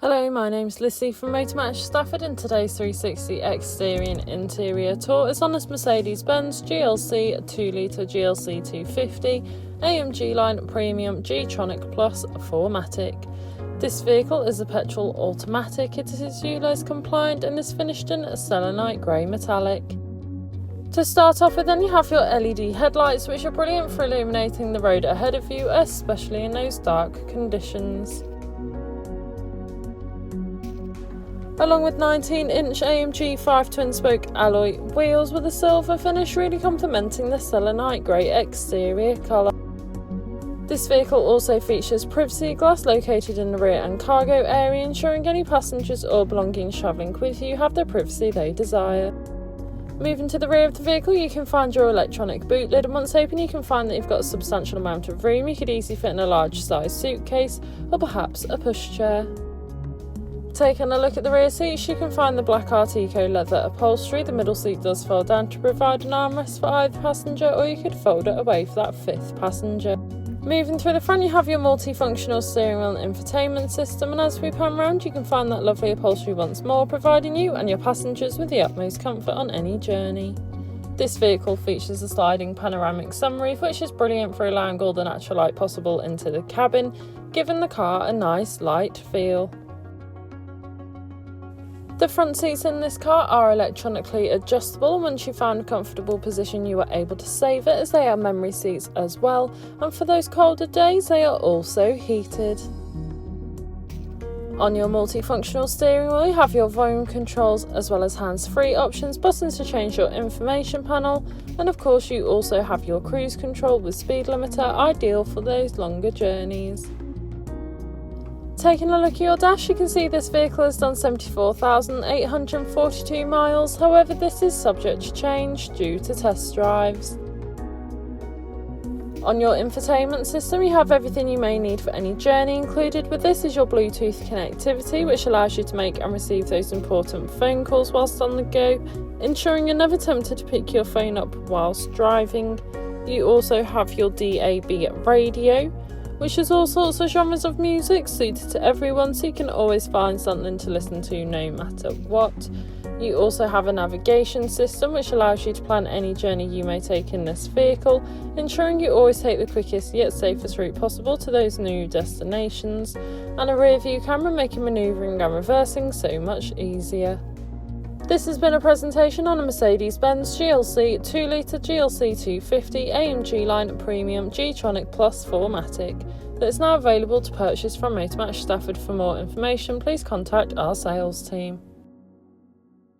Hello, my name's Lissy from Motor Match Stafford, and today's 360 exterior and interior tour is on this Mercedes-Benz GLC 2.0 GLC 250 AMG Line Premium G-Tronic 4MATIC. This vehicle is a petrol automatic. It is ULEZ compliant and is finished in selenite grey metallic. To start off with, then you have your LED headlights, which are brilliant for illuminating the road ahead of you, especially in those dark conditions. Along with 19-inch AMG 5 twin-spoke alloy wheels with a silver finish, really complementing the selenite grey exterior colour. This vehicle also features privacy glass located in the rear and cargo area, ensuring any passengers or belongings travelling with you have the privacy they desire. Moving to the rear of the vehicle, you can find your electronic boot lid, and once open you can find that you've got a substantial amount of room. You could easily fit in a large size suitcase or perhaps a pushchair. Taking a look at the rear seats, you can find the black Art Eco leather upholstery. The middle seat does fold down to provide an armrest for either passenger, or you could fold it away for that fifth passenger. Moving through the front, you have your multifunctional steering wheel and infotainment system, and as we pan around you can find that lovely upholstery once more, providing you and your passengers with the utmost comfort on any journey. This vehicle features a sliding panoramic sunroof, which is brilliant for allowing all the natural light possible into the cabin, giving the car a nice light feel. The front seats in this car are electronically adjustable, and once you found a comfortable position you are able to save it, as they are memory seats as well, and for those colder days they are also heated. On your multifunctional steering wheel you have your volume controls as well as hands-free options, buttons to change your information panel, and of course you also have your cruise control with speed limiter, ideal for those longer journeys. Taking a look at your dash, you can see this vehicle has done 74,842 miles, however this is subject to change due to test drives. On your infotainment system you have everything you may need for any journey. Included with this is your Bluetooth connectivity, which allows you to make and receive those important phone calls whilst on the go, ensuring you're never tempted to pick your phone up whilst driving. You also have your DAB radio, which is all sorts of genres of music suited to everyone, so you can always find something to listen to no matter what. You also have a navigation system which allows you to plan any journey you may take in this vehicle, ensuring you always take the quickest yet safest route possible to those new destinations, and a rear view camera making manoeuvring and reversing so much easier. This has been a presentation on a Mercedes-Benz GLC 2.0 GLC 250 AMG Line Premium G-Tronic 4MATIC that is now available to purchase from Motor Match Stafford. For more information, please contact our sales team.